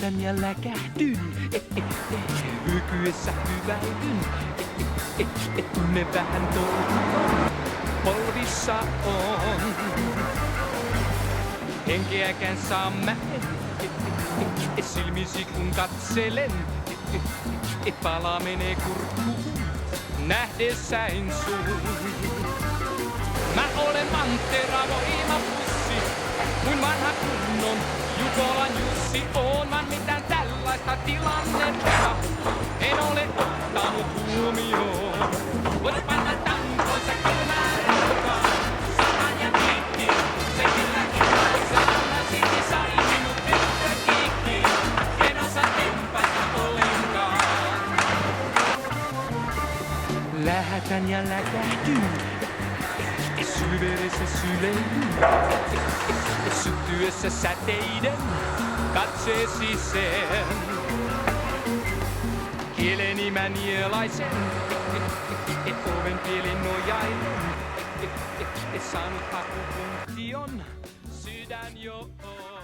Lähetän ja läkähdyn, hykyessä hyväilyn, tunne vähän touhua, polvissa on. Henkeäkään saa mä en, silmisi kun katselen, pala menee kurkkuun, nähdessäin sun. Mä olen manttera voimapussi, kuin vanha kunnon Jukolan Jussi. Oon vaan mitään tällaista tilannetta, en ole ottanut huomioon. Voit panna tankonsa kylmään raukaan, saman ja kiikki, se kylläkin se anna silti sai minut yhtä kiikki. En osaa tempasta ollenkaan. Lähetän ja läkähdyn, syleydessä sylehdyn, syttyessä säteiden katseesi sen. Kieleni mä nielaisen, oven pielin nojailen, saanut hakupunktion, sydän jo on.